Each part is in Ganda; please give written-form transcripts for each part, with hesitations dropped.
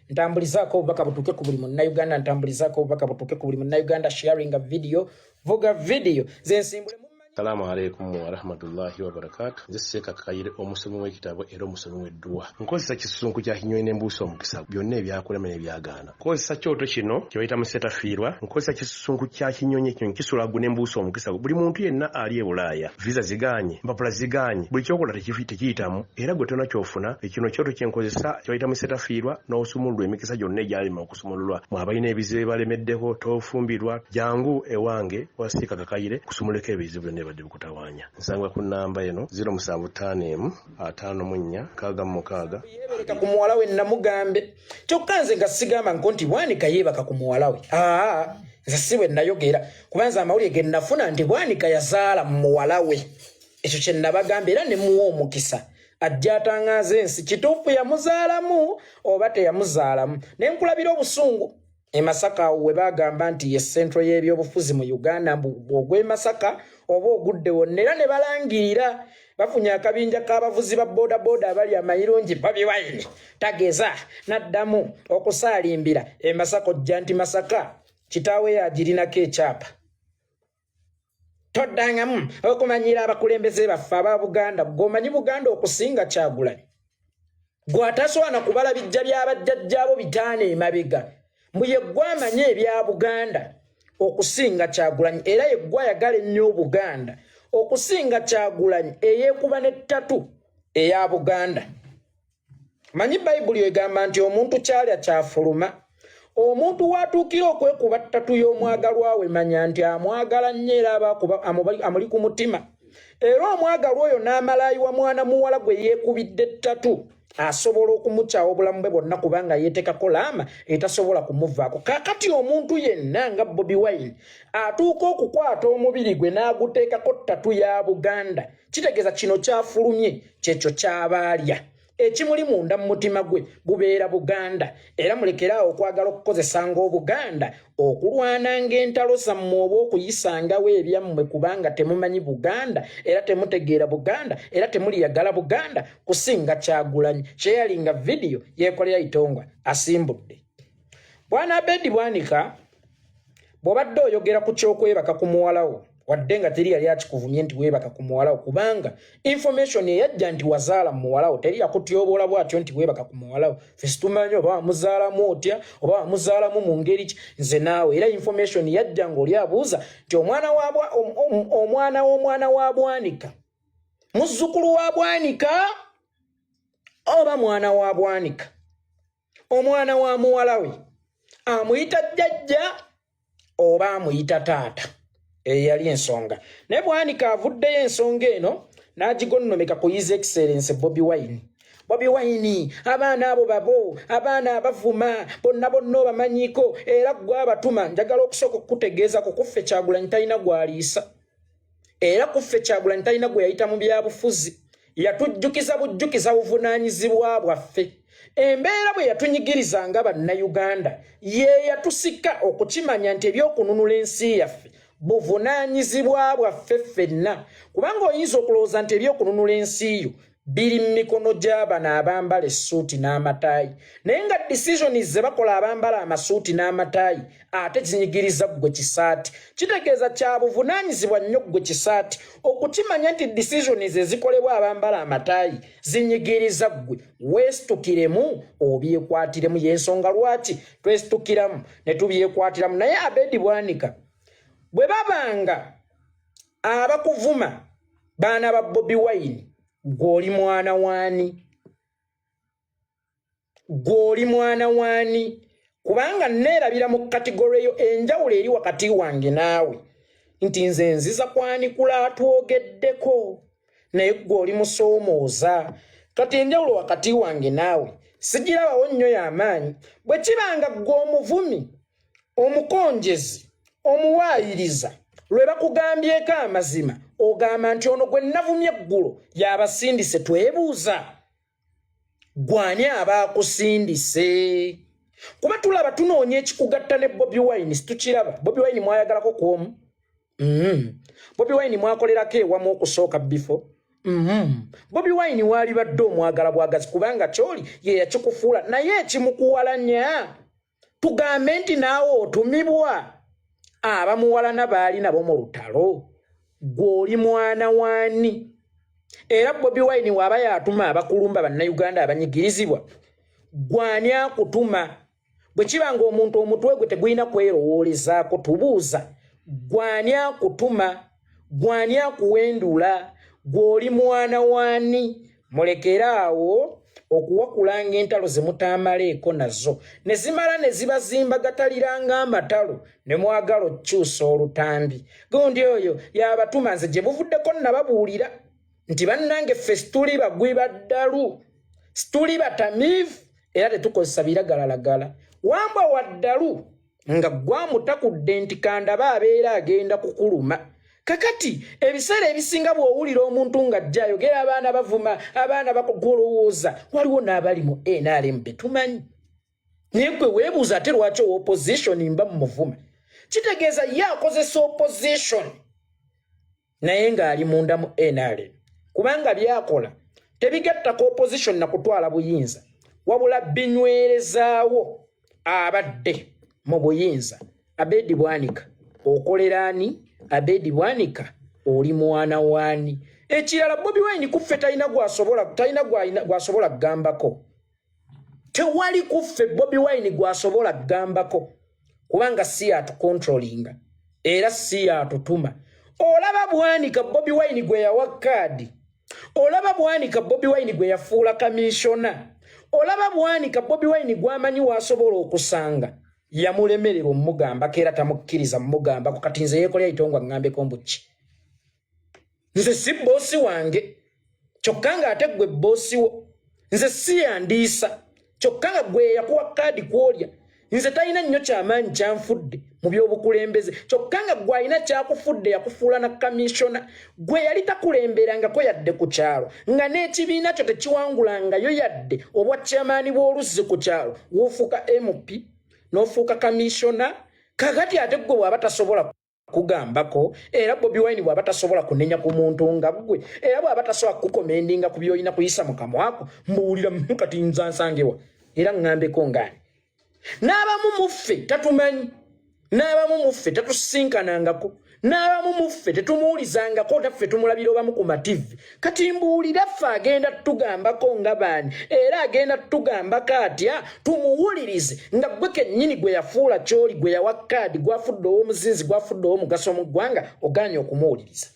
Ntambulizako obubaka butuuke ku buli munnayuganda, ntambulizako obubaka butuuke ku buli munnayuganda, sharing a video, vuga video zensimbule. Assalamu alaikum wa rahmatullahi wa barakatuh. Nze Sheikh Kakayire omusomi w'ekitabo era omusomi w'edduwa. Nkozesa kisunku kya kinyonyi n'embuusi omukisa byonna ebyakulema n'ebyagaana. Nkozesa kyoto kino kye bayita musetafiirwa. Nkozesa kisunku kya kinyonyi ekyo nkisulagu n'embuusi omukisa. Buli muntu yenna ali e Bulaaya visa ziganye, mpapula ziganye, buli kyokola tekiyitamu era gwe tonna kyofuna. Ekino kyoto kye nkozesa kye bayita musetafiirwa n'osumululwa emikisa gyonna egyalima okusumululwa. Mwabalina ebizibu balemeddeko tofumbirwa jangu ewange wa Sheikh Kakayire kusumuleka ebizibu byonna badde bukutawanya. Nsanga ku namba eno 075 54 66 yebereka ku muwala we namugambe kyokka nze nga sigamba nti Bwanika yeebaka ku muwala we. Nze siwe nayogera kubanza amawulire ge nafuna nti Bwanika yazaala mu muwala we. Ekyo kye nabagamba era ne muwa omukisa ajja atangaze ensi kituufu yamuzaalamu oba teyamuzaalamu. Ne nkulabira obusungu e Masaka we bagamba nti ye centro y'ebyobufuzi mu Uganda bw'ogwe Masaka oba ogudde wonna era ne balangirira bafunya akabinja k'abavuzi ba boda boda abali amayirungi Bobi Wine tageza naddamu okusaalimbira e Masaka ojja nti Masaka kitaawe yagirinako ekyapa toddangamu okumanyira abakulembeze baffe aba Buganda gwomanyi Buganda okusinga Kyagulanyi gwatasobola kubala bijja by'abajjajjaabo bitaano emabega mbuye gwamanye ebya Buganda okusinga Kyagulanyi era yeggwa yagala ennyo Buganda okusinga Kyagulanyi eyeekuba n'ettatu eya Buganda. Manyi Bayibuli egamba nti omuntu kyalya kyafuluma, omuntu watuukira okwekuba ttatu y'omwagalwa we manya nti amwagala nnyo era abakuba amuli ku mutima. Era omwagalwa oyo n'amalayiwa mwana muwala gwe yeekubidde ttatu asobola okumukyawa obulamu bwe bwonna kubanga yeetekako laama etasobola kumuvaako. Kaakati omuntu yenna nga Bobi Wine atuuka okukwata omubiri gwe n'aguteekako ttatu ya Buganda, kitegeeza kino kyafulumye kyekyo ky'abaalya. Ekimuli munda mu mutima gwe gubeera Buganda era mulekeraawo okwagala okukozesanga Obuganda okulwana ng'entalo zammwe oba okuyisangawo ebyammwe kubanga temumanyi Buganda era temutegeera Buganda era temuliyagala Buganda kusinga Kyagulanyi sharinga video yeekolera Itongwa asimbudde. Bwana Abedi Bwanika bw'obadde oyogera ku ky'okwebaka ku muwalawo wadde nga teri yali akikuvumye nti weebaka ku muwalawo kubanga information eyajja nti wazaala mu muwalawo teri yakutyoboola bw'atyo nti weebaka ku muwalawo. Ffe situmanyi oba wamuzaalamu otya oba wamuzaalamu mu ngeri ki nze naawe era information yajja ng'oli abuuza nti omwana w'omwana wa Bwanika muzzukulu wa Bwanika oba mwana wa Bwanika omwana wa muwala we amuyita jjajja oba amuyita taata. Yali ensonga naye Bwanika avuddeyo ensonga eno n'agigonnomeka ku His Excellency Bobi Wine. Bobi Wine abaana abo babo abaana abavuma bonna obamanyiiko era gwe abatuma. Njagala okusooka okukutegeeza ku kuffe Kyagulanyi talina gwaliisa era kuffe Kyagulanyi talina gwe yayita mu byabufuzi. Yatujjukiza bujjukiza buvunaanyizibwa bwaffe. Embeera bwe yatunyigiriza nga bannayuganda ye yatusika okukimanya nti ebyokununula ensi yaffe buvunaanyizibwa bwaffe ffenna kubanga oyinza okulowooza nti ebyokununula ensi yo biri mu mikono gy'abano abambala essuuti n'amataayi naye nga decisions ze bakola abambala amasuuti n'amataayi ate zinyigiriza ggwe kisaati. Kitegeeza kya buvunaanyizibwa nnyo ggwe kisaati okukimanya nti decisions ezikolebwa abambala amataayi zinyigiriza ggwe. Weesitukiremu obyekwatiremu y'ensonga lwaki twesitukiramu ne tubyekwatiramu. Naye Abedi Bwanika bwe babanga abakuvuma baana ba Bobi Wine gw'oli mwana waani? Gw'oli mwana waani? Kubanga neerabira mu kategori eyo enjawulo eri wakati wange naawe nti nze nziza kwanikula atwogeddeko naye gw'oli musoomooza. Kati enjawulo wakati wange naawe sigirabawo nnyo y'amaanyi bwe kibanga ggwe omuvumi omukonjezi omuwaayiriza lwe bakugambyeko amazima ogamba nti ono gwe navumye eggulo y'abasindise. Twebuuza gwani aba akusindise? Kuba tulaba tunoonya ekikugatta ne Bobi Wine situkiraba. Bobi Wine mwayagalako kwomu? Bobi Wine mwakolerako ewamu okusooka bifo? Bobi Wine wali badde omwagala bwagazi kubanga kyoli ye yakikufuula naye ekimukuwalanya tugambe nti naawe otumibwa abamuwalana baali nabo mu lutalo gw'oli mwana waani era Bobi Wine waba yatuma abakulumba bannayuganda abanyigirizibwa gwani akutuma bwe kiba ng'omuntu omutwe gwe tegulina kwerowoolezako tubuuza gwani akutuma gwani akuwendula gw'oli mwana waani mulekeraawo okuwakulanga entalo zemutamaleeko nazo ne zimala ne zibazimba gataliranga amatalo ne mwagala okyusa olutambi gundi oyo yabatuma nze gye buvuddeko nababuulira nti bannange ffe situli bagwi baddalu situli batamiivu era tetukozesa biragalalagala wamba waddalu nga gwamutakudde nti kandaba abeera agenda kukuluma kakati ebiseera ebisinga bw'owulira omuntu ng'ajja ayogera abaana bavuma abaana bakugolowooza waliwo n'abali mu NRM betumanyi naye gwe weebuuza ate lwaki opposition mba muvuma kitegeeza ye akozesa opposition naye ng'ali munda mu NRM kubanga byakola tebigattako opposition na kutwala buyinza wabula binywerezaawo abadde mu buyinza Abedi Bwanika okolera ani Abedi Bwanika oli mwana waani ekirala Bobi Wine kuffe talina gwasobola kugambako tewali kuffe Bobi Wine gwasobola kugambako kubanga si atukontrolinga era si atutuma olaba Bwanika Bobi Wine gwe yawa kaadi olaba Bwanika Bobi Wine gwe yafuula kamishona olaba Bwanika Bobi Wine gwamanyi wasobola okusanga yamulemerera omugamba kera tamukkiriza mugamba ko kati nze yekolya itongwa ngambeko mbuki nze si bosi wange kyokanga ate gwe bosi wo nze si yandiisa kyokanga gwe yakuwa kaadi kwolya nze talina nnyo kyamaanyi kyanfudde mu by'obukulembeze kyokanga gwe alina kyakufudde yakufuula na kamishona gwe yali takulemberangako yadde ku kyalo nga n'ekibiina kyo tekiwangulangayo yadde obwa kyamaani bw'oluzzi ku kyalo w'ofuuka MP n'ofuuka kamishona kakati ate gwe bw'aba tasobola kugambako era Bobi Wine bw'aba tasobola kunenya ku muntu nga gwe era bw'aba tasobola kukomendinga ku by'olina kuyisa mu kamwa ko mbuulira kati nzansangewa era ngambeko ngani n'abamu muffe tatumanyi n'abamu muffe tatusinkanangako n'abamu muffe tetumuwulizangako taffe tumulabira obamu ku mativi kati mbuulira ffe agenda tutugambako nga baani era agenda tutugambako atya tumuwulirize nga gwe kennyini gwe yafuula kyoli gwe yawa kaadi gwafudde ow'omuzinzi gwafudde ow'omugaso mu ggwanga oganye okumuwuliriza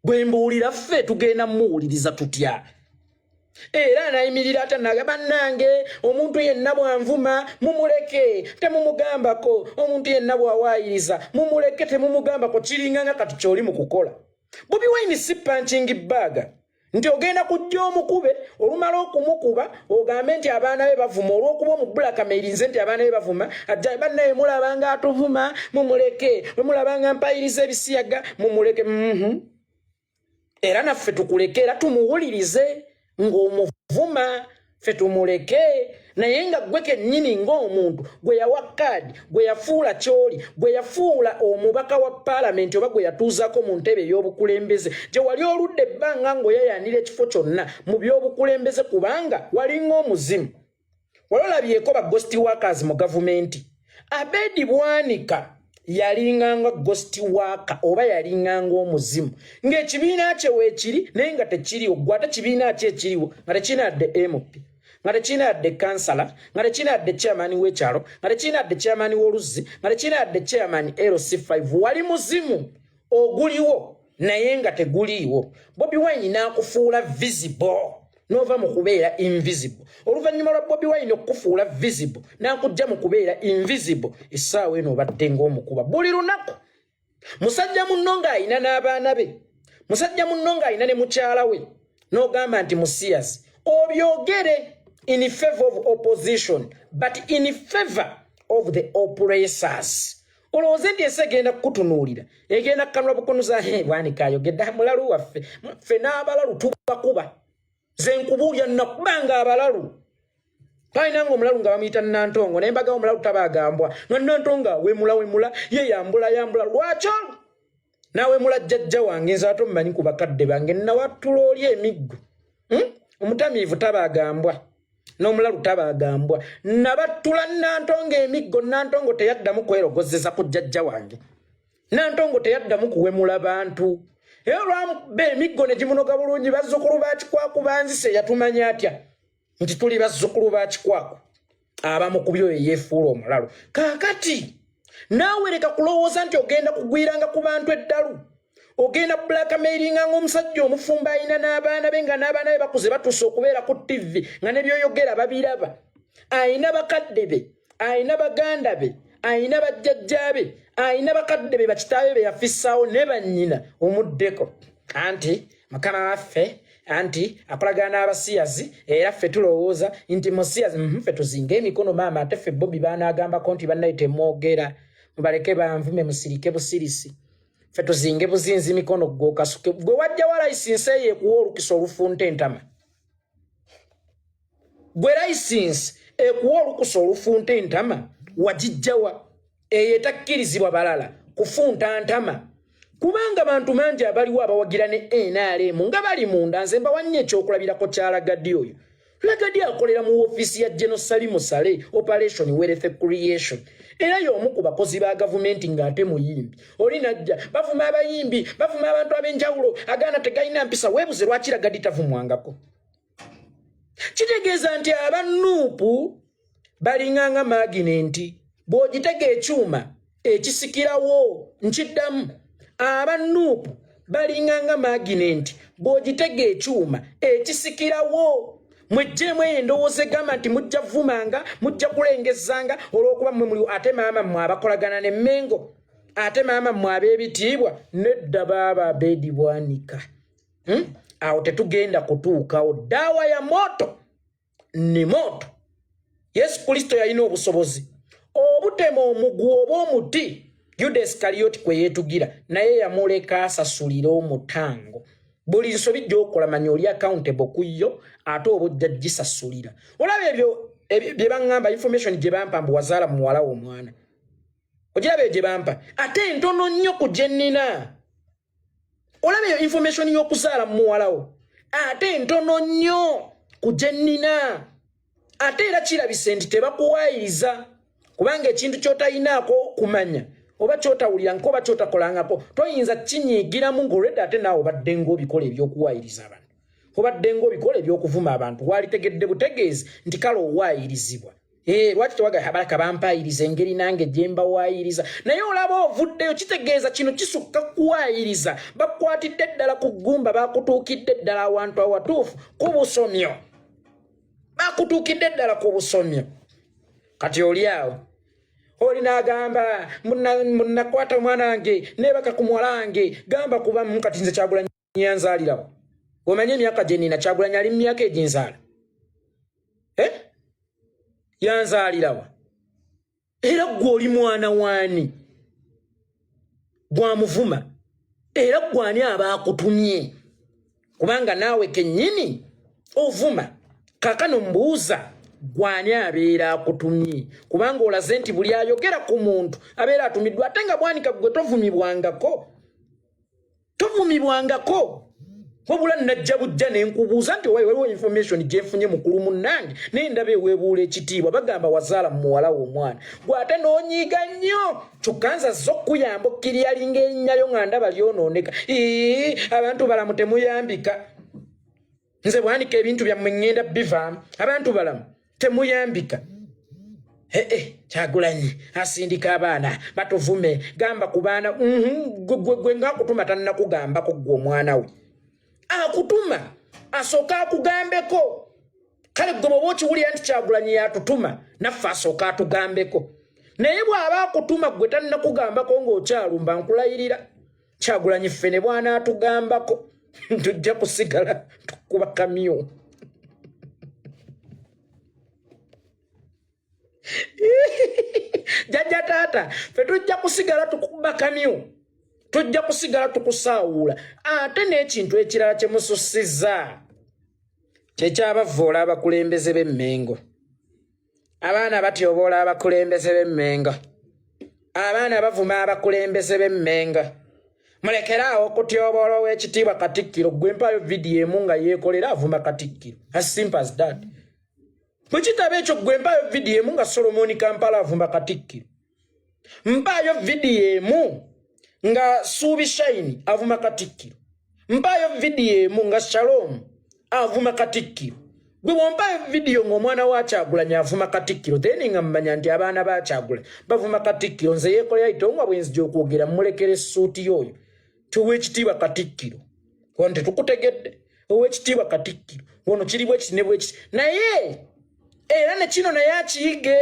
bwe mbuulira ffe tugenda mumuwuliriza tutya era nayimirira atanaga bannange omuntu yenna bwanvuma mumuleke temumugambako omuntu yenna bwawaayiriza mumuleke temumugambako kiringanga kati kyoli mu kukola Bobi Wine si punching bag nti ogenda kujja omukube olumala okumukuba ogambe nti abaana be bavuma olw'okuba mu blackmail nze nti abaana be bavuma ajja bannaye mulabanga atuvuma mumuleke mulabanga mpayiriza ebisiyaga mumuleke era naffe tukuleke era tumuwulirize ng'omuvuma ffe tumuleke naye nga gwe kennyini ng'omuntu gwe yawa kaadi gwe yafuula kyoli gwe yafuula omubaka wa paalamenti oba gwe yatuuzako mu ntebe ey'obukulembeze gye wali oludde ebbanga ng'oyayanira ekifo kyonna mu by'obukulembeze kubanga walinga omuzimu wali olabyeko ba ghost workers mu gavumenti Abedi Bwanika yalinganga ghost worker oba yalinganga omuzimu ng'ekibiina kye weekiri naye nga tekiriwo gwe ate kibiina kye ekiriwo nga tekinadde MP nga tekinadde kansala nga tekinadde chairman w'ekyalo nga tekinadde chairman w'oluzzi nga tekinadde chairman LC5 wali muzimu oguliwo naye nga teguliiwo Bobi Wine n'akufuula visible nova mu kubeera invisible oluvannyuma lwa Bobi Wine okufuula visible n'akujja mu kubeera invisible essaawa eno obadde ng'omukuba buli lunaku musajja munno ng'ayina n'abaana be musajja munno ng'ayina ne mukyala we n'ogamba nti musiyazi obyogere in favor of opposition but in favor of the oppressors olowooza nti ensi egenda kukutunuulira egenda kukanula bukunuza Bwanika ayogedde mulalu waffe ffe n'abalalu tubakuba ze nkubuulya nakubanga abalalu talina ng'omulalu nga bamuyita Nantongo naye mbagawo omulalu tabaagambwa nga Nantongo wemula ye yambula lwaki olwo nawe mulajjajja wange nzaato mmanyi ku bakadde bange nawatula oli emiggo omutamiivu tabaagambwa n'omulalu tabaagambwa nabatula Nantongo emiggo Nantongo teyaddamu kwerogozeza ku jjajja wange Nantongo teyaddamu kuwemula bantu era olwamube emiggo ne gimunoga bulungi bazzukulu ba Kikwaku banzise yatumanya atya nti tuli bazzukulu ba Kikwaku abamu ku byo yeefuula omulalu kaakati naawe leka kulowooza nti ogenda kugwiranga ku bantu eddalu ogenda blackmailinga ng'omusajja omufumba ayina n'abaana be nga n'abaana be bakuze batuuse okubeera ku TV nga ne byoyogera babiraba ayina bakadde be ayina baganda be ayina bajjajja be ayina bakadde be bakitaabe be yafissaawo ne bannyina omuddeko anti mukama waffe anti akolagana n'abasiyazi era ffe tulowooza nti musiyazi ffe tuzinga emikono maama ate ffe Bobi baanaagambako nti bannaye temwogera mubaleke banvume musirike busirisi ffe tuzinge buzinzi mikono gw'okasuke gwe wajja wa layisinsi eyo ekuwa olukisa olufunta entama gwe layisinsi ekuwa olukusa olufunta entama wagijjawa eyo etakkirizibwa balala kufunta ntama kubanga bantu mangi abaliwo abawagira ne NRM nga bali munda nze mbawannye ekyokulabirako kya Lagadi oyo Lagadi akolera mu ofiisi ya General Salim Saleh Operation Wealth Creation era y'omu ku bakozi ba gavumenti ng'ate muyimbi oli najja bavuma abayimbi bavuma abantu ab'enjawulo agaana tegalina mpisa weebuze lwaki Lagadi tavumwangako kitegeeza nti abannuupu balinganga maginenti bw'ogitega ekyuma ekisikirawo nkiddamu abannuupu balinganga maginenti bw'ogitega ekyuma ekisikirawo mwejjeemu endowooza egamba nti mujja vumanga mujja kulengezanga olw'okuba mmwe muli ate maama mmwe abakolagana ne Mmengo ate maama mmwe ab'ebitiibwa nedda baaba abeedibwanika awo tetugenda kutuukawo daawa ya moto ni moto Yesu Kristo yalina obusobozi obutema omuggu oba omuti Yuda Iskariyoti kwe yeetugira naye yamuleka asasulira omutango buli nsobi gy'okola manya oli accountable ku yo ate oba ojja gisasulira olaba ebyo bye baŋŋamba information gye bampa mbu wazaala muwala w'omwana ogiraba gye bampa ate ntono nnyo ku gye nnina olaba eyo information y'okuzaala muwalawo ate ntono nnyo ku gye nnina ate era kirabise nti tebakuwaayiriza kubanga ekintu ky'otayinaako kumanya oba kyotawulira nko oba kyotakolangako toyinza kinyiigiramu ng'olwedde ate naawe obadde ng'obikola ebyokuwaayiriza abantu obadde ng'obikola ebyokuvuma abantu waalitegedde butegeezi nti kale owaayirizibwa lwaki tewagaka bampaayiriza engeri nange gye mbawaayiriza naye olaba ovuddeyo kitegeeza kino kisukka kuwaayiriza bakwatidde ddala ku ggumba bakutuukidde ddala awantu awatuufu ku busomyo bakutuukidde ddala ku busomyo kati oli awo oli n'agamba munakwata omwana wange neebaka ku muwala wange gamba kuba kati nze Kyagulanyi yanzaalirawo omanye emyaka gye nina Kyagulanyi ali mu myaka eginzaala yanzaalirawa era gwe oli mwana waani gwamuvuma era gwani aba akutumye kubanga naawe kennyini ovuma kakano mbuuza gwani abeera akutumye kubanga olaze nti buli ayogera ku muntu abeera atumiddwa ate nga bwanika gwe tovumibwangako wabula najja bujja nenkubuuza nti waliwo information gyenfunye mukulu munnange naye ndaba eweebuula ekitiibwa bagamba wazaala muwala w'omwana gwe ate n'onyiiga nnyo kyokka nze azza okuyamba okkiryalinga erinnya nga ndaba lyonooneka abantu balamu temuyambika nze bwanika ebintu byammwe ŋŋenda bivaamu abantu balamu temuyambika Kyagulanyi asindika abaana batuvume gamba ku baana gwe ng'akutuma tannakugambako gwe omwana we akutuma asooka akugambeko kale gwe bw'oba okiwulira nti Kyagulanyi yatutuma naffe asooka atugambeko naye bw'aba akutuma gwe tannakugambako ng'okyalumba nkulayirira Kyagulanyi ffe ne bw'anaatugambako tujja kusigala tukuba kamyo jajja taata ffe tujja kusigala tukuba kamyo tujja kusigala tukusaawula ate n'ekintu ekirala kye musussizza kyekyabavoola abakulembeze b'Emmengo abaana batyoboola abakulembeze b'Emmengo abaana bavuma abakulembeze b'Emmengo Mulekerawo okutyoboola ow'ekitiibwa Katikkiro gwe mpaayo vidiyo emu nga yeekolera avuma Katikkiro. As simple as that. Bwe kitaba ekyo gwe mpaayo vidiyo emu nga Solomoni Kampala avuma Katikkiro. Mpaayo vidiyo emu nga Suubi Shine avuma Katikkiro. Mpaayo vidiyo emu nga Shalom avuma Katikkiro. Gwe mpaayo vidiyo ng'omwana wa Kyagulanyi avuma Katikkiro. Then nga mmanya nti abaana ba Kyagulanyi bavuma Katikkiro. Nze yeekolera itonga bwe nzija okwogera mulekere essuuti yoyo. Ow'ekitiibwa Katikkiro wano tetukutegedde ow'ekitiibwa Katikkiro wano kiri bwe kiti ne bwe kiti naye era ne kino naye akiyige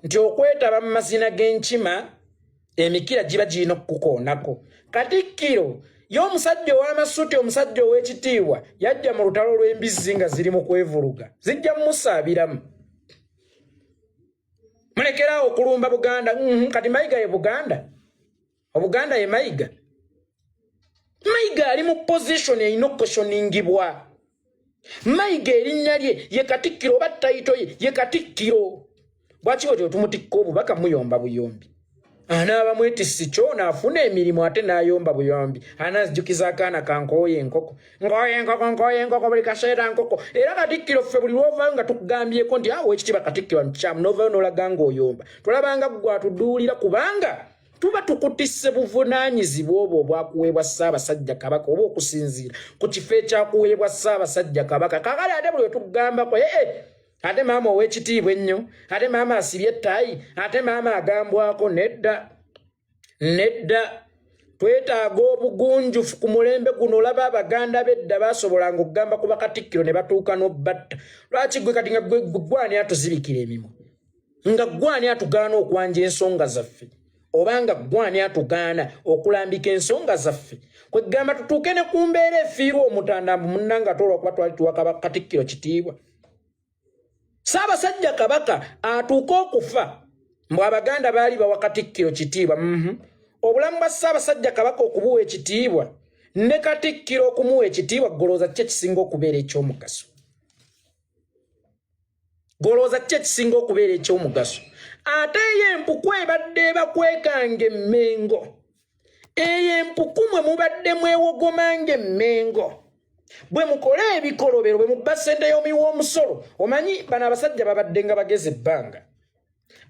nti okwetaba mu mazina g'enkima emikira giba girina okukukoonako. Katikkiro y'omusajja ow'amasuuti omusajja ow'ekitiibwa yajja mu lutalo lw'embizzi nga ziri mu kwevuluga zijja mumusaabiramu. Mulekerawo okulumba Buganda. Kati Mayiga ye Buganda? Obuganda ye Mayiga? Mayiga ali mu position erina okukwestioningibwa. Mayiga erinnya lye ye Katikkiro oba tayito ye Katikkiro. Bwaki bwetyo tumutikka obubaka muyomba buyombi. Anaaba mwetisi kyona afuna emirimu ate n'ayomba buyombi. Anazijjukiza akaana ka nkooye enkoko. Nkooye enkoko buli kaseera nkoko. Era Katikkiro ffe buli lw'ovaayo nga tukugambyeko nti ow'ekitiibwa Katikkiro nkyamu n'ovaayo n'olaga ng'oyomba. Tolabanga gwe atuduulira kubanga tuba tukutisse buvunaanyizibwa obwo obwakuweebwa Ssaabasajja Kabaka oba okusinziira ku kifo ekyakuweebwa Ssaabasajja Kabaka. Kakale ate buli wetugambako ate maama ow'ekitiibwa ennyo, ate maama asibye ettaayi, ate maama agambwako. Nedda twetaaga obugunjufu ku mulembe guno. Olaba Abaganda b'edda baasobolanga okugamba ku Bakatikkiro ne batuuka n'obbatta. Lwaki gwe kati nga gwani atuzibikira emimwa? Nga gwani atugaana okwanja ensonga zaffe? Obanga gwani atugaana okulambika ensonga zaffe? Kwegamba tutuuke ne ku mbeera efiirwa omutandambu munnanga atolwa kuba twali tuwa Katikkiro kitiibwa. Ssaabasajja Kabaka atuuka okufa mbw Abaganda baali bawa Katikkiro kitiibwa. Obulamu bwa Ssaabasajja Kabaka okubuwa ekitiibwa ne Katikkiro okumuwa ekitiibwa golooza kye kisinga okubeera eky'omugaso. Golooza kye kisinga okubeera eky'omugaso. Ate ey'empuku ebadde ebakwekanga emmengo. Ey'empuku mwe mubadde mwewogomanga emmengo. Bwe mukole ebikolobero bwe mubba ssente y'omuwi w'omusolo. Omanyi bano abasajja babadde nga bageze ebbanga.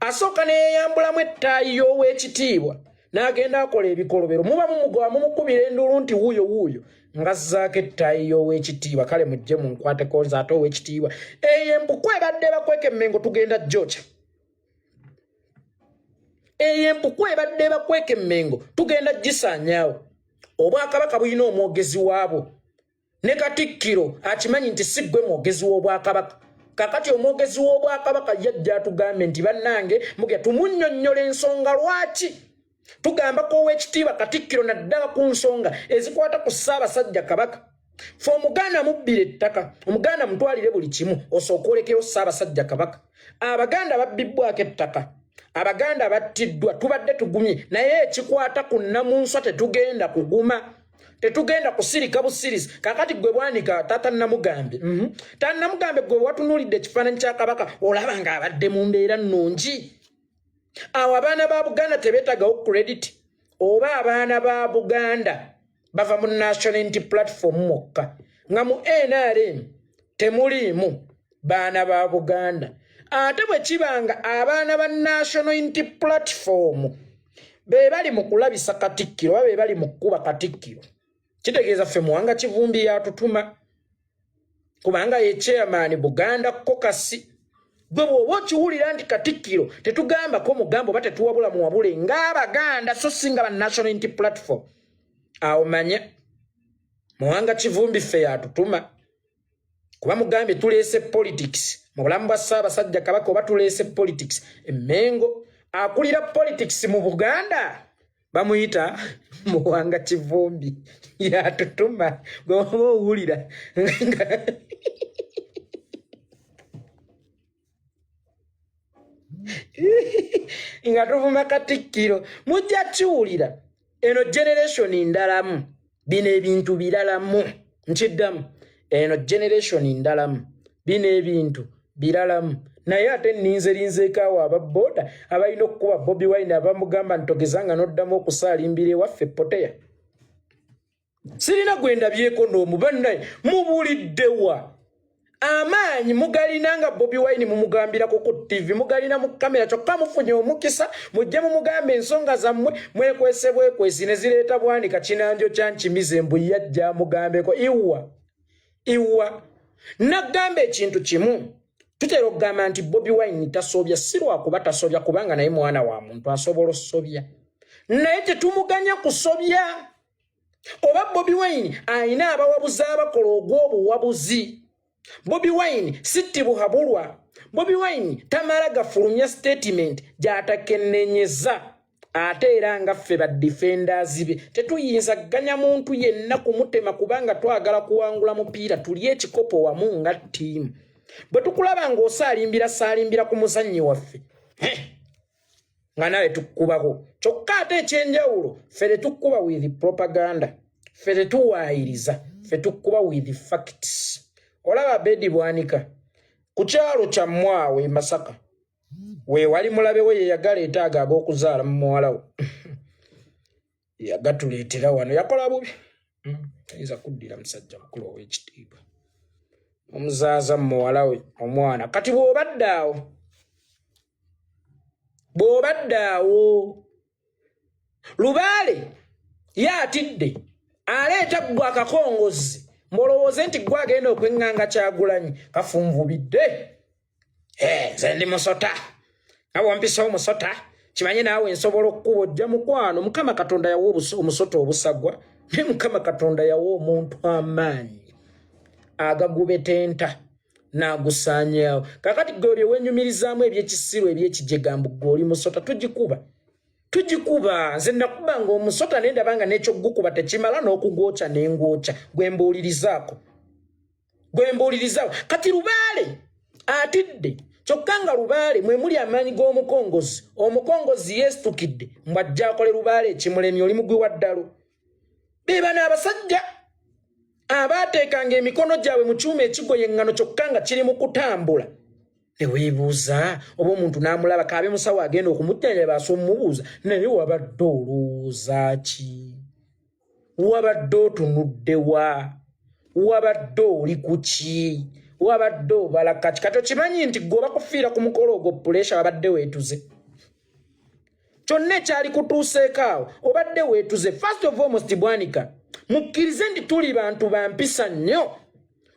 Asooka neeyambulamu ettaayi y'ow'ekitiibwa n'agenda akola ebikolobero. Muba mumugoba mumukubira endulu nti wuuyo ngazzaako ettaayi y'ow'ekitiibwa. Kale mujje munkwateko nze ate ow'ekitiibwa. Ey'empuku ebadde bakweka emmengo tugenda gyokya. Ey'empuku ebadde bakweka emmengo tugenda gisaanyaawo. Obwakabaka bulina omwogezi waabwo. Ne Katikkiro akimanyi nti si ggwe mwogezi w'Obwakabaka. Kakati omwogezi w'Obwakabaka yajja atugambe nti bannange muge tumunnyonnyola ensonga lwaki tugamba ko ow'ekitiibwa Katikkiro naddala ku nsonga ezikwata ku Ssaabasajja Kabaka. Fe Omuganda mubbira ettaka, Omuganda mutwalire buli kimu osooka olekeyo Ssaabasajja Kabaka. Abaganda babbibbwako ettaka, Abaganda battiddwa, tubadde tugumye, naye ekikwata ku Nnamunswa tetugenda kuguma. Tetugenda kusirika busirizi. Kakati gwe bwanika tata Namugambe. Tata Namugambe gwe watunuulidde ekifaananyi kya Kabaka olaba nga abadde mu mbeera nnungi. Awo abaana ba Buganda tebeetagawo credit. Oba abaana ba Buganda bava mu National Unity Platform mwokka. Nga mu NRM temuliimu baana ba Buganda. Ate bwe kibanga abaana ba National Unity Platform be bali mu kulabisa Katikkiro oba be bali mu kkuba Katikkiro. Kitegeeza ffe Muwanga Kivumbi yatutuma kubanga ye chairman Buganda Caucus. Gwe bw'oba okiwulira nti Katikkiro tetugambako mugambo oba tetuwabula muwabule ng'Abaganda so singa ba National Unity Platform. Awo manya Muwanga Kivumbi ffe yatutuma kuba mugambe tuleese politics mu bulamu bwa Ssaabasajja Kabaka oba tuleese politics. Emmengo akulira politics mu Buganda bamuyita Muwanga Kivumbi yatutuma. Gwe oba owulira nga tuvuma Katikkiro mujja kiwulira eno generation ndalamu bino ebintu biralamu. Nkiddamu eno generation ndalamu bino ebintu biralamu. Naye ate ninzeeko ababooda abalina okukuba Bobi Wine abamugamba ntogezanga n'oddamu okusaalimbira ewaffe Poteya. sirina gwenda byeko n'omubannaye mubuliddewa amaanyi mugalina nga Bobi Wine mumugambira ku TV mugalina mu kamera kyokka mufunye omukisa mujje mumugambe ensonga zammwe mwekwesi ne zireeta bwanika kinanjo kyankimize mbu yajja mugambeko iwa nagambe ekintu kimu tutera okugamba nti Bobi Wine tasobya sirwakuba tasobya kubanga naye mwana wa muntu asobola osobya naye tetumuganya kusobya oba Bobi Wine ayina abawabuzi abakola ogw'obuwabuzi Bobi Wine siti buhabulwa Bobi Wine tamala gafulumya statement gyatakennenyeza ate era nga ffe ba defenders be tetuyinza ganya muntu yenna kumutema kubanga twagala kuwangula mupiira tuli ekikopo wamu nga team bwe tukulaba ng'osalimbira ku muzannyi waffe nga nawe tukubako kyokka ate ekyenjawulo ffe tetukkuba with propaganda ffe tetuwaayiriza ffe tukkuba with facts olaba Bedi Bwanika ku kyalo kyammwe awo e Masaka we wali mulabe we yeyagala etaaga ag'okuzaala mu muwala we yagatuleetera wano yakola bubi ayinza kuddira musajja mukulu ow'ekitiibwa omuzaaza mu muwala we omwana kati bw'obadde awo Lubaale yaatidde aleeta ggwe akakongozi molowooze nti gwe agenda okweŋŋanga Kyagulanyi kafunvubidde nze ndi musota nga bwompisawo musota kimanye naawe nsobola okkuba ojja mukwano Mukama Katonda yawa omusota obusagwa ne Mukama Katonda yawa omuntu amaanyi agagubetenta n'agusaanyaawo kakati gwe bye wenyumirizaamu ebyekisiru ebyekijjegambu gwe oli musota tugikuba nze nakuba ng'omusota nendabanga n'ekyogukuba tekimala n'okugwokya n'engwokya gwembuulirizaako kati Lubaale atidde kyokka nga Lubaale mwe muli amaanyi g'omukongozi omukongozi yeesitukidde mbw'ajja akole Lubaale ekimulemye oli mugwi wa ddalo be bano abasajja abaateekanga emikono gyabwe mu kyuma ekigoye eŋŋano kyokka nga kiri mu kutambula ne weebuuza oba omuntu n'amulaba kaabe musawo agenda okumujjanjaba asa omumubuuza naye wabadde olowooza ki wabadde otunudde wa wabadde oli ku ki wabadde obala kati kati okimanyi nti gwe oba kufiira ku mukolo ogwo puleesha wabadde weetuze kyonna ekyali kutuuseeko awo obadde weetuze first of all Mr. Bwanika mukkirize nti tuli bantu ba mpisa nnyo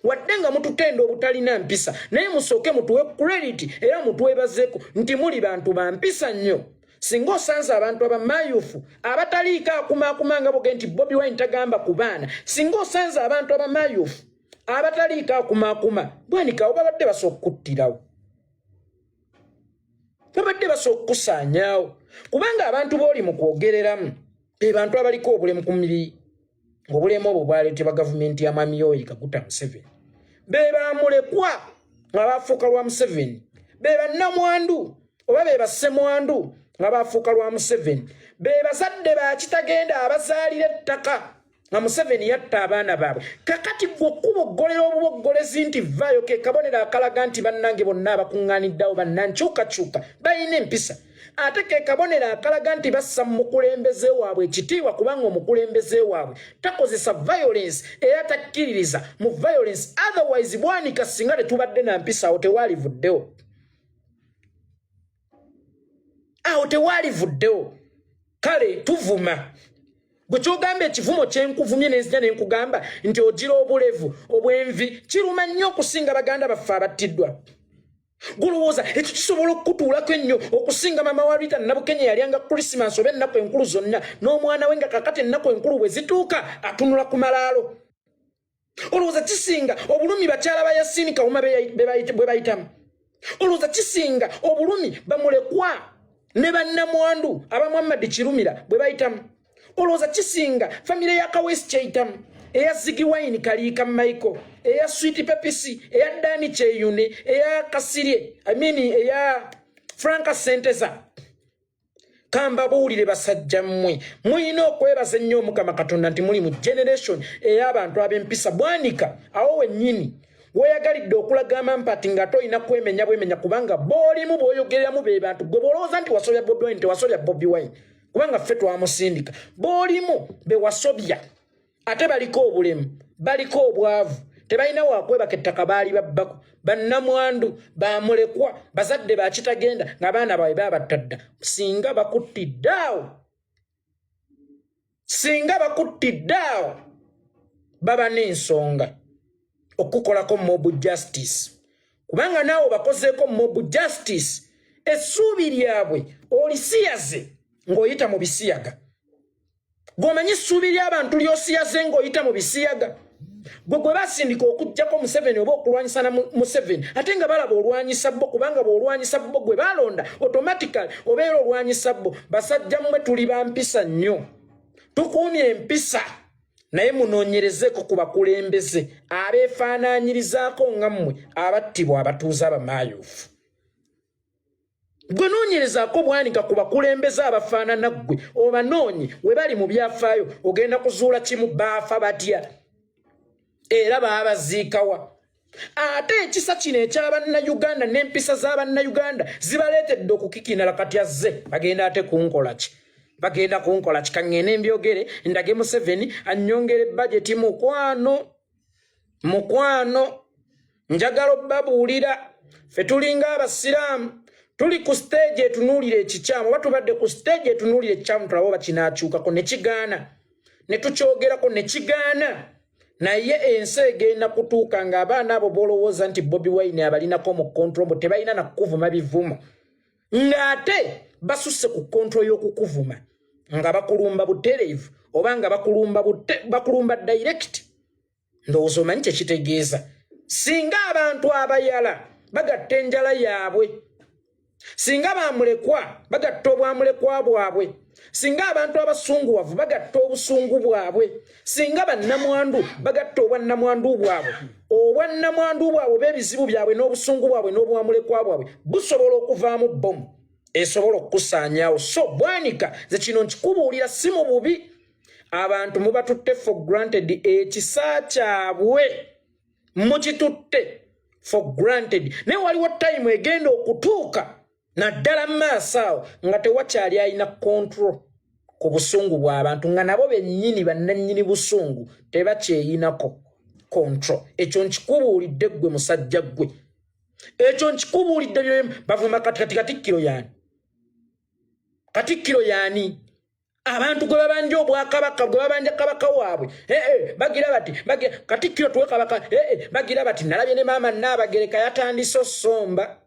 wadde nga mututenda obutalina mpisa naye musooke mutuwe credit era mutwebazeeko nti muli bantu ba mpisa nnyo singa osanze abantu abamayufu abataliiko akumaakuma nga boge nti Bobi Wine tagamba ku baana singa osanze abantu abamayufu abataliiko akumaakuma Bwanika oba badde basooka okuttirawo babadde basooka okukusaanyaawo kubanga abantu booli mu kwogereramu be bantu abaliko obulemu ku mibiri ng'obulemu obwo bwaleetebwa gavumenti ya Mwami Yoweri Kaguta Museveni be bamulekwa nga baafuuka lwa Museveni be bannamwandu oba be bassemwandu nga baafuuka lwa Museveni be bazadde bakitagenda abazaalira ettaka nga Museveni yatta abaana baabwe kakati gwe okkuba oggolera obuboggolezi nti vaayo ke kabonero akalaga nti bannange bonna abakuŋŋaaniddeawo bannankyukakyuka balina empisa ate ke kabonero akalaga nti bassa mu mukulembeze waabwe ekitiibwa kubanga omukulembeze waabwe takozesa violence era takkiririza mu violence otherwise Bwanika singa tetubadde na mpisa awo tewalivuddewo kale tuvuma bwe kyogamba ekivumo kyenkuvumye nenzija nenkugamba nti ogira obulevu obwenvi kiruma nnyo okusinga baganda baffe abattiddwa gulowooza ekyo kisobola okukutuulako ennyo okusinga mama wa Rita Nabukenya yalyanga Christmas oba ennaku enkulu zonna n'omwana we nga kakati ennaku enkulu bwe zituuka atunula ku malaalo olowooza kisinga obulumi bakyala ba Yasini Kawuma bwe bayitamu olowooza kisinga obulumi bamulekwa ne bannamwandu aba Muhammad Kirumira bwe bayitamu olowooza kisinga famire ya Kawesi Kyeyitamu eya Ziggy Wine Kaliika Michael eya Sweet Pepisi eya Dani Kyeyune eya Kasirye eya Franka Senteza kamba buulire basajja mmwe muyina okwebaza ennyo Mukama Katonda nti muli mu generation ey'abantu ab'empisa Bwanika awo wennyini weyagalidde okulaga amampati nga toyina kwemenya bwemenya kubanga boolimu bw'oyogereramu be bantu gwe bw'olowooza nti wasobya Bobi Wine tewasobya Bobi Wine kubanga ffe twamusindika boolimu be wasobya ate baliko obulemu baliko obwavu tebalina wakwebaka ettaka baali babbako bannamwandu bamulekwa bazadde bakitagenda ng'abaana baabwe babatadda singa bakuttiddeawo baba n'ensonga okukolako mob justice kubanga naawe bakozeeko mob justice essuubi lyabwe olisiyaze ng'oyita mu bisiyaga gwomanyi essuubi ly'abantu ly'osiyaze ng'oyita mu bisiyaga gwe basindika okujjako Museveni oba okulwanyisa na Museveni ate nga balaba olwanyisa bo kubanga bw'olwanyisa bo gwe balonda automatically obeera olwanyisa bo basajja mmwe tuli bampisa nnyo tukuumye empisa naye munoonyerezeeko ku bakulembeze abeefaanaanyirizaako nga mmwe abattibwa abatuuze abamaayuufu gwe noonyerezaako bwanika ku bakulembeze abafaanana ggwe obanoonye we bali mu byafaayo ogenda kuzuula kimu baafa batya era baabaziikawa ate ekisa kino eky'abannayuganda n'empisa z'abannayuganda zibaleetedde okukikinala kati azze bagenda ate kunkola ki kaŋŋende mbyogere ndage Museveni annyongere budget mukwano njagala obbabuulira ffe tulinga abasiraamu tuli ku stage etunuulira ekikyamu oba tubadde ku stage etunuulira ekikyamu tulaba oba kinaakyukako ne kigaana ne tukyogerako ne kigaana naye ensi egenda kutuuka ng'abaana abo boolowooza nti Bobi Wine abalinako mu kontrol mbu tebalina na kukuvuma bivumo ng'ate basusse ku kontrol y'okukuvuma nga bakulumba butereevu oba nga bakulumba direct ndowooza omanyi kyekitegeeza singa abantu abayala bagatta enjala yaabwe singa bamulekwa bagatta obwamulekwa bwabwe singa abantu abasunguwavu bagatta obusungu bwabwe singa bannamwandu bagatta obwannamwandu bwabwe b'ebizibu byabwe n'obusungu bwabwe n'obwamulekwa bwabwe busobola okuvaamu bomu esobola okukusaanyaawo so bwanika ze kino nkikubuulira si mu bubi abantu mubatutte for granted ekisa kyabwe mukitutte for granted naye waliwo time egenda okutuuka naddala maaso awo nga tewakyali alina control ku busungu bw'abantu nga nabo bennyini bannannyini busungu tebakyeyinako control ekyo nkikubuulidde ggwe musajja ggwe ekyo nkikubuulidde byo bavuma katikkiro yaani abantu gwe babanja obwakabaka gwe babanja kabaka waabwe bagira bati katikkiro tuwe kabaka bagira bati nalabye ne maama Naabagereka yatandise osomba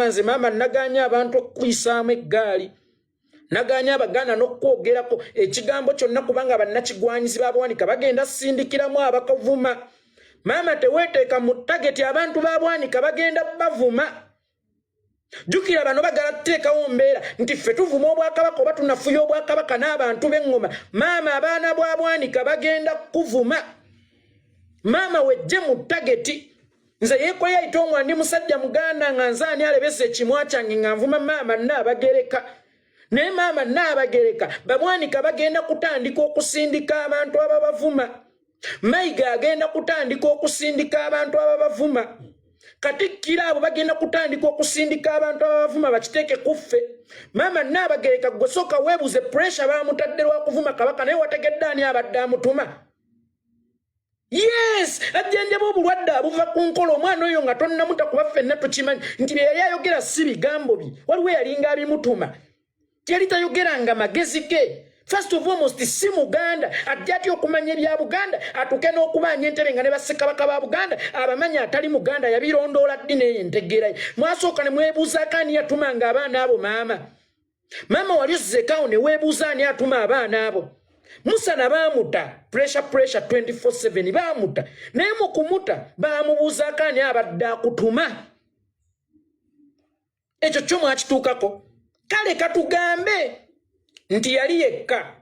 nze maama naganya abantu okuyisaamu eggaali naganya abaganda n'okwogerako ekigambo kyonna kubanga bannakigwanyizi b'Abwanika bagenda sindikiramu abakavuma maama teweeteeka mu tageti abantu b'Abwanika bagenda bavuma jukira bano bagala tuteekawo mbeera nti ffe tuvuma obwakabaka oba tunafuya obwakabaka n'abantu b'eŋŋoma maama abaana b'Abwanika bagenda kuvuma maama wejje mu tageti nze yeeko yayita omwandi musajja muganda nga nzaani alebesa ekimwa kyange nga nvuma maama Naabagereka naye maama Naabagereka Babwanika bagenda kutandika okusindika abantu ababavuma Mayiga agenda kutandika okusindika abantu ababavuma Katikkiro abo bagenda kutandika okusindika abantu ababavuma bakiteeke kuffe maama Naabagereka gwe sooka weebuze pressure baamutadde lwa kuvuma kabaka naye wategedde ani abadde amutuma yes ajjanjaba obulwadde abuva ku nkola omwana oyo nga tonnamuta kuba ffenna tukimanyi nti bye yali ayogera si bigambo bye waliwo yalinga abimutuma tiyali tayogeranga magezi ge first of almost si muganda ajja atya okumanya ebya Buganda atuuke n'okubaanya entebe nga ne bassekabaka ba Buganda abamanyi atali muganda yabirondoola ddi neyo entegeerayo mwasooka ne mwebuuzaako ani yatumanga abaana abo maama wali ozzeekaawo ne weebuuza ani atuma abaana abo Musana baamuta pressure 24/7 baamuta naye mu kumuta baamubuuzaako ani abadde akutuma ekyo kyo mwakituukako kale katugambe nti yali yekka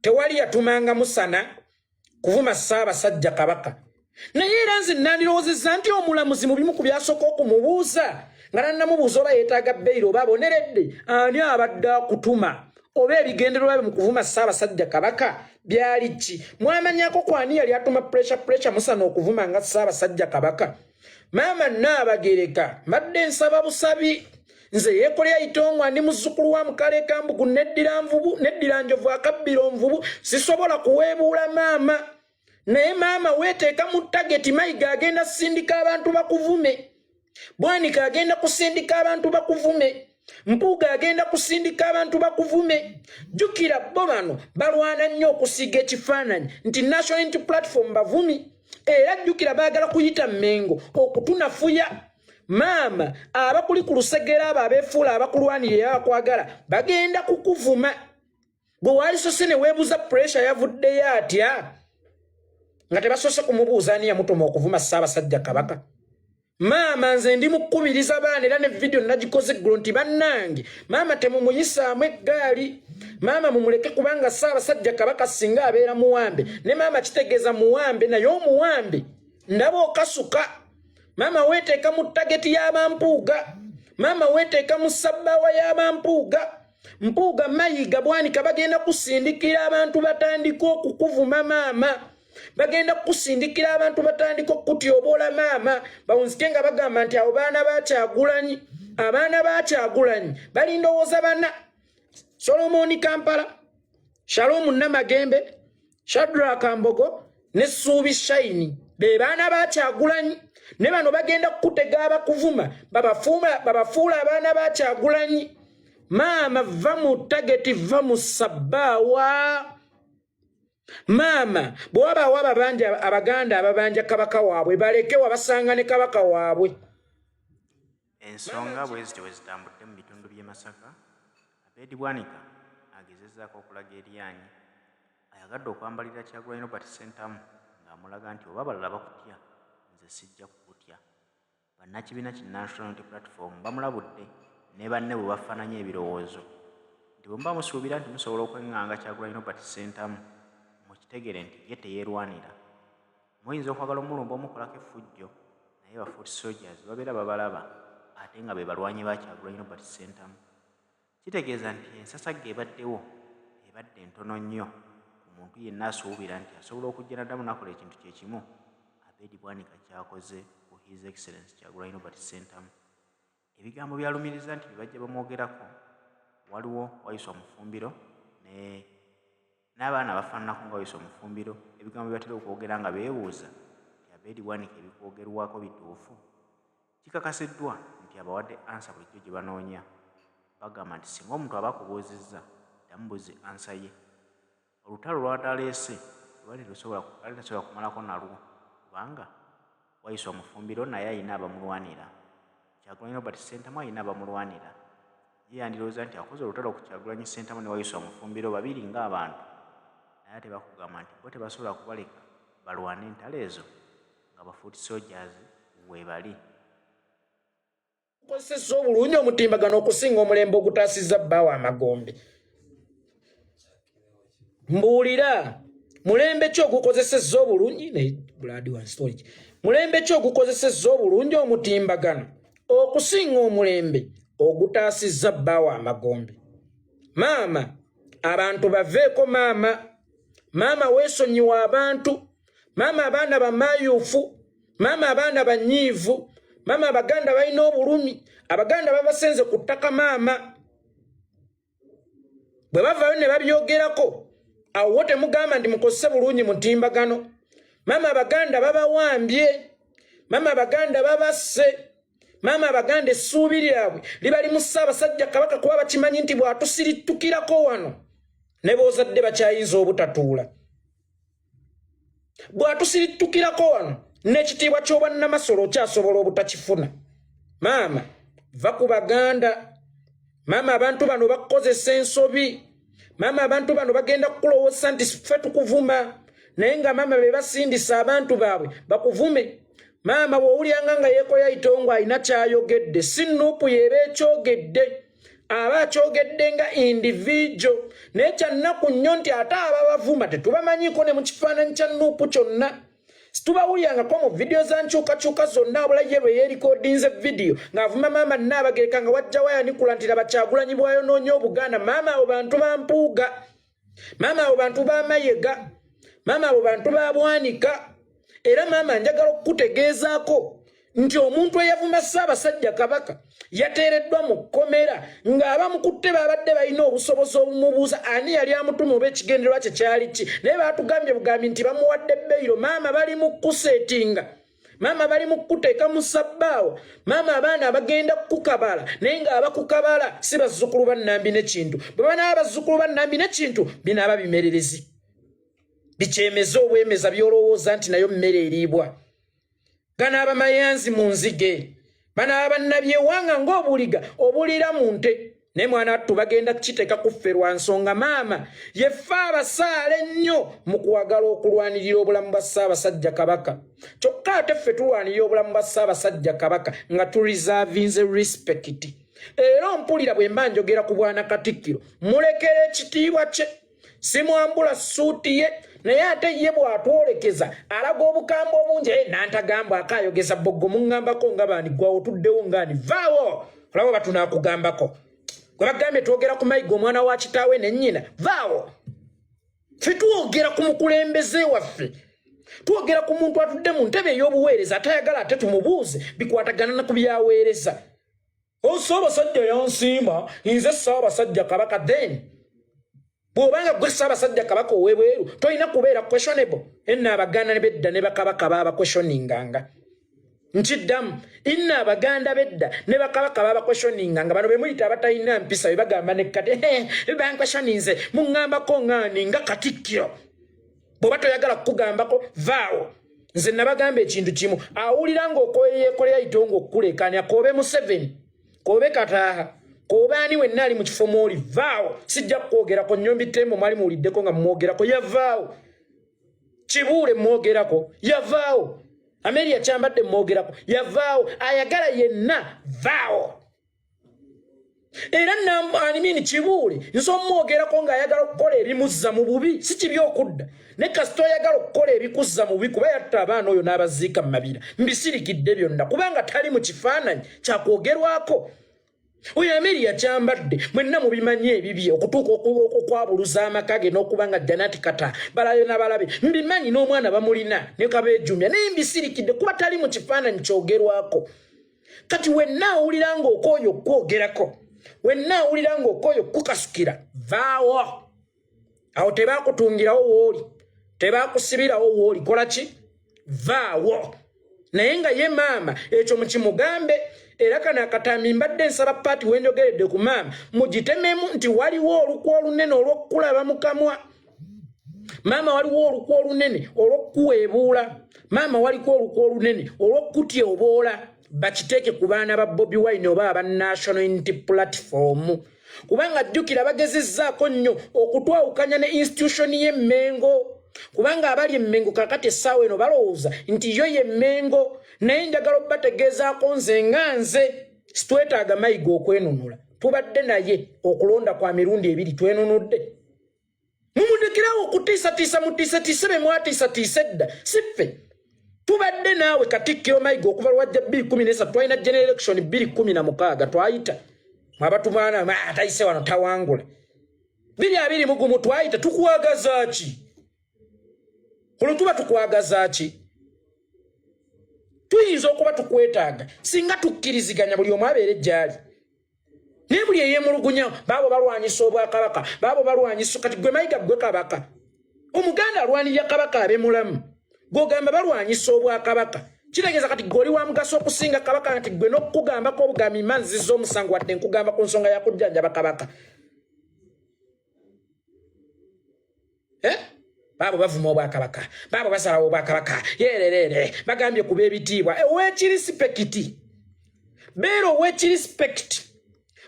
tewali yatumanga Musana kuvuma Ssaabasajja Kabaka naye era nze nandirowoozezza nti omulamuzi mu bimu ku byasooka okumubuuza nga nannamubuuza oba yeetaaga bbeeyiro oba aboneredde ani abadde akutuma oba ebigendererwa bye mu kuvuma Ssaabasajja Kabaka byali ki mwamanyako kwani yali atuma pressure Musana okuvuma nga Ssaabasajja Kabaka maama Naabagereka mbadde nsaba busabi nze yekolya itongwa ndi muzzukulu wa mukale kambugu neddira njovu akabbira omuvubu sisobola kuweebuula maama naye maama weeteeka mu tageti Mayiga agenda kusindika abantu bakuvume Bwanika agenda kusindika abantu bakuvume Mpuuga agenda kusindika abantu bakuvume jjukira bo bano balwana nnyo okusiga ekifaananyi nti National Unity Platform bavumi era jjukira baagala kuyita Mmengo okutunafuya maama abakuli ku lusegera abo abeefuula abakulwanirira abakwagala bagenda kukuvuma gwe waali sose ne weebuuza pressure yavuddeyo atya nga tebasose kumubuuza ani yamutuma okuvuma Ssaabasajja Kabaka maama nze ndi mukubiriza baana era ne video nagikoze ggulo nti bannange maama temumuyisaamu eggaali maama mumuleke kubanga Ssaabasajja Kabaka singa abeera muwambe ne maama kitegeeza muwambe naye omuwambe ndaba okasuka maama weeteeka mu tageti y'abampuuga maama weeteeka mu sabbaawa y'abampuuga Mpuuga Mayiga Bwanika bagenda kusindikira abantu batandika okukuvuma maama bagenda kusindikira abantu batandika okutyoboola maama bawunzike nga bagamba nti abo baana bakyagulanyi balindowooza bana Solomoni Kampala Shalom Namagembe Shadrack Mbogo ne Ssuubi Shine be baana bakyagulanyi ne bano bagenda kutega abakuvuma babafuula abaana bakyagulanyi maama va mu tageti va mu sabbaawa maama bw'abaawo abaganda ababanja kabaka waabwe baleke wabasanga ne kabaka waabwe ensonga bwezityo bwe zitambudde mu bitundu by'e Masaka Abeid Bwanika agezezzaako okulaga eryanyi ayagadde okwambalira Kyagulanyi Robert Ssentamu ng'amulaga nti oba balala bakutya nze sijja kukutya bannakibiina ki National Unity Platform bamulabudde ne banne bwe bafaananya ebirowoozo nti bwe muba musuubira nti musobola okweŋŋanga Kyagulanyi Robert Ssentamu mukitegere nti ye teyeerwanira muyinza okwagala omulumba omukolako effujjo naye ba foot soldiers babeera babalaba ate nga be balwanyi ba Kyagulanyi Robert Ssentamu kitegeeza nti ensasagge ebaddewo ebadde ntono nnyo ku muntu yenna asuubira nti asobola okujja naddamu nakola ekintu kye kimu Abeid Bwanika ky'akoze ku His Excellency Kyagulanyi Robert Ssentamu ebigambo byalumiriza nti bibajja bamwogerako waliwo Wayiso Mufumbiro n'abaana bafaananako nga Wayiso Mufumbiro ebigambo byebatera okwogera nga beebuuza nti Abeid Bwanika ebikwogerwako bituufu kikakasiddwa nti abawadde ansa bulijjo gye banoonya bagamba nti singa omuntu aba akubuuzizza tamubuuze ansa ye olutalo lw'adaleese lwali tasobola kumalako nalwo kubanga Wayiso Mufumbiro naye ayina abamulwanira Kyagulanyi Robert Ssentamu ayina abamulwanira ye yandirowooza nti akoze olutalo ku Kyagulanyi Ssentamu ne Wayiso Mufumbiro babiri ng'abantu naye ate bakugamba nti bo tebasobola kubaleka balwane entalo ezo nga ba foot soldiers weebali kozesa obulungi omutimbagano okusinga omulembe ogutaasizza bbaawa Amagombe mbuulira mulembe ki ogukozesezza obulungi mulembe ki ogukozesezza obulungi omutimbagano okusinga omulembe ogutaasizza bbaawa Amagombe maama abantu baveeko maama weesonyiwa abantu maama abaana bamayuufu maama abaana banyiivu maama abaganda balina obulumi abaganda babasenze ku ttaka maama bwe bavaayo ne babyogerako awo wo temugamba nti mukozese bulungi mutimbagano maama abaganda babawambye maama abaganda babasse maama abaganda essuubi lyabwe liba limu Ssaabasajja Kabaka kuba bakimanyi nti bw'atusiritukirako wano ne boozadde bakyayinza obutatuula bw'atusiritukirako wano n'ekitiibwa ky'obwannamasolo okyasobola obutakifuna maama va ku baganda maama abantu bano bakozesa ensobi maama abantu bano bagenda kukulowooza nti ffe tukuvuma naye nga maama be basindisa abantu baabwe bakuvume maama bw'owulyanga nga yeekoya itongo alina kyayogedde si nuupu yeeba ekyogedde aba akyogedde nga individual naye kyannaku nnyo nti ate ababavuma tetubamanyiiko ne mu kifaananyi kya nuupu kyonna situbawulyangako mu vidiyo za nkyukakyuka zonna abula ye lwe yeerikodinze vidiyo ng'avuma maama Nnaabagereka nga wajja wayanikula nti laba Kyagulanyi bw'ayonoonya Obuganda maama abo bantu ba Mpuuga maama abo bantu ba Mayega maama abo bantu ba Bwanika era maama njagala okukutegeezaako nti omuntu eyavuma Ssaabasajja Kabaka yateereddwa mu kkomera ng'abamukutte babadde balina obusobozi obumubuuza ani yali amutuma oba ekigendererwa kye kyali ki naye baatugambye bugambi nti bamuwadde beyiro maama bali mu kuseetinga maama bali mu kuteeka mu sabbaawo maama abaana abagenda kukabala naye ng'abakukabala si bazzukulu ba Nnambi n'Ekintu bwe banaaba bazzukulu ba Nnambi n'Ekintu binaaba bimererezi bikyemeza obwemeza byolowooza nti nayo mmere eriibwa gana abamayanzi mu nzige bana abannabyewanga ng'obuliga obulira mu nte naye mwana wattu bagenda kukiteeka kuffe lwa nsonga maama yeffe abasaale ennyo mu kuwagala okulwanirira obulamu bwa Ssaabasajja Kabaka kyokka ate ffe tulwanirira obulamu bwa Ssaabasajja Kabaka nga tureservinze respect era mpulira bwe mba njogera ku bwana Katikkiro mulekera ekitiibwa kye simwambula suuti ye naye ate ye bw'atwolekeza alaga obukamba obungi nantagamba akayogeza boggo muŋŋambako nga baani gwawo tuddewo ngaani vaawo olaba batunaakugambako gwe bagambye twogera ku mayiga omwana wa kitaawe ne nnyina vaawo ffe twogera ku mukulembeze waffe twogera ku muntu atudde mu ntebe ey'obuweereza atayagala ate tumubuuze bikwatagana na ku byaweereza Ssaabasajja yansiima nze Ssaabasajja Kabaka then bw'obanga gwe Ssaabasajja Kabaka ow'ebweru tolina kubeera questionable enna abaganda ne bedda ne bakabaka baaba questioninganga nkiddamu inna abaganda bedda ne bakabaka baaba questioninganga bano be muyita abatalina mpisa be bagamba ne kati banquestioninze muŋŋambako ŋŋaani nga Katikkiro bw'oba toyagala kukugambako vaawo nze nabagamba ekintu kimu awulira ng'okoyeyeekolera yito ng'okkulekaanya koobe Museveni koobe Kataaha Kobaani wenna ali mu kifo mwoli vaawo sijja kwogerako Nnyombi Tembo mwali muwuliddeko nga mwogerako yavaawo Kibuule mwogerako yavaawo Amelia Kyambadde mwogerako yavaawo ayagala yenna vaawo era animini Kibuule nso mwogerako nga ayagala okukola ebimuzza mu bubi si kibi okudda ne kasita oyagala okukola ebikuzza mu bubi kuba yatta abaana oyo n'abaziika mu mabira mbisirikidde byonna kubanga tali mu kifaananyi kyakwogerwako oyo Amelia Kyambadde mwenna mubimanyi ebibye okutuuka okwabuluza amaka ge n'okuba nga Janati Kata balayo n'abalabe mbimanyi n'omwana bamulina ne Kabeejumya naye mbisirikidde kuba tali mu kifaananyi kyogerwako kati wenna awulira ng'okooyo kwogerako wenna awulira ng'okooyo kukasukira vaawo awo tebaakutungirawo wooli tebaakusibirawo wooli kola ki vaawo naye nga ye maama ekyo mukimugambe era kana akatambi mbadde nsaba paati wenjogeredde ku maama mugitememu nti waliwo olukwa olunene olw'okukulaba mu kamwa maama waliwo olukwa olunene olw'okuweebuula maama waliko olukwa olunene olw'okutyoboola bakiteeke ku baana ba Bobi Wine oba aba National Unity Platform kubanga jjukira bagezezzaako nnyo okutwawukanya ne institution y'Emmengo kubanga abali Emmengo kakati essaawa eno balowooza nti yo ye Mmengo naye njagala obbategeezaako nze nga nze sitwetaaga mayiga okwenunula tubadde naye okulonda kwa mirundi ebiri twenunudde mumudekerawo okutiisatiisa mutiisatiise be mwatiisatiisa edda siffe tubadde naawe Katikkiro mayiga okuva lwajja 2013 twalina general election 2016 twayita mwabatumaana atayise wano tawangula 2021 twayita tukwagaza ki olwo tuba tukwagaza ki tuyinza okuba tukwetaaga singa tukkiriziganya buli omu abeere gyali naye buli eyeemulugunya baabo balwanyisa obwakabaka baabo balwanyisa kati gwe mayiga gwe kabaka omuganda alwanirira kabaka abe mulamu gw'ogamba balwanyisa obwakabaka kitegeeza kati gwe oli wa mugaso okusinga kabaka nti gwe n'okukugambako obugambi manziza omusango wadde nkugamba ku nsonga yakujjanjaba kabaka baabo bavuma obwakabaka baabo basalawo obwakabaka yererere bagambye kuba ebitiibwa ow'ekirispekiti beera ow'ekirispekiti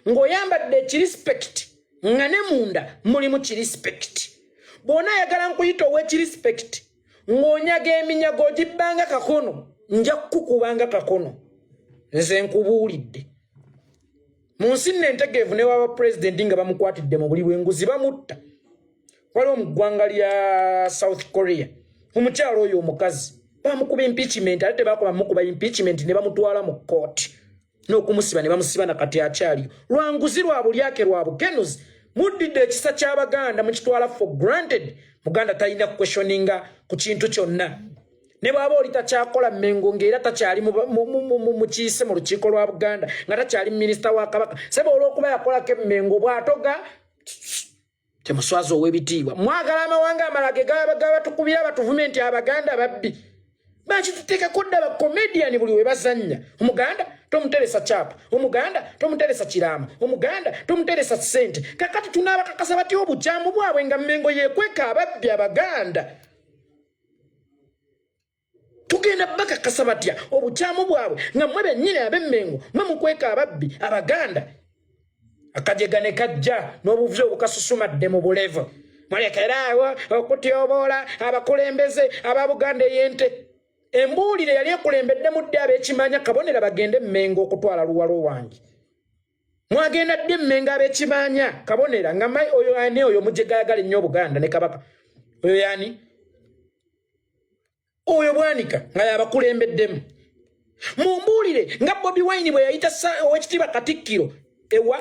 ng'oyambadde ekirispekiti nga ne munda mulimu kirispekiti bw'ona ayagala nkuyita ow'ekirispekiti ng'onyaga eminyago ogibbanga kakono nja kukukubanga kakono nze nkubuulidde mu nsi nentegeevu ne waba pulezidenti nga bamukwatidde mu buli bw'enguzi bamutta waliwo mu ggwanga lya South Korea omukyalo oyo omukazi bamukuba impeachment ate tebakola mukuba impeachment ne bamutwala mu kooti n'okumusiba ne bamusiba nakati akyaliyo lwa nguzi lwa bulyake lwa bukenuzi muddidde ekisa ky'Abaganda mukitwala for granted muganda talina questioninga ku kintu kyonna ne bwaba oli takyakola Mmengo ng'era takyali mu kiise mu lukiiko lwa Buganda nga takyali minisita wa Kabaka sebo olw'okuba yakolako Mmengo bw'atoga temuswaza ow'ebitiibwa mwagala amawanga amalage gabatukubira abatuvumenti Abaganda babbi baki tuteekako dda bakomediani buli we bazannya Omuganda tomuteresa chapa Omuganda tomuteresa kirama Omuganda tomuteresa ssente kakati tunaabakakasa bati obukyamu bwabwe nga Mmengo yeekweka ababbi Abaganda tugenda bakakasa batya obukyamu bwabwe nga mmwe bennyini ab'Emmengo mwe mukweka ababbi Abaganda akajega ne kajja n'obuvuyo obukasusumadde mu bulevo mulekeraawo okutyoboola abakulembeze aba Buganda ey'ente embuulire yali ekulembedde mudde ab'ekimanya kabonera bagende Mmengo okutwala luwalo wange mwagenda dde Mmengo ab'ekimanya kabonera nga mai oyo ani oyo mujegayagala ennyo Buganda ne Kabaka oyo yani oyo Bwanika nga yabakulembeddemu mumbuulire nga Bobi Wine bwe yayita Oweekitiibwa Katikkiro ewa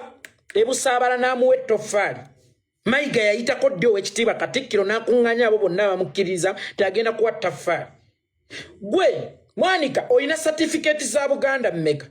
ebusaabala n'amuwa ettoffaali Mayiga yayitako ddi Oweekitiibwa Katikkiro n'akuŋŋaanya abo bonna bamukkiriza teagenda kuwa ttaffaali gwe Bwanika oyina certificate za Buganda mmeka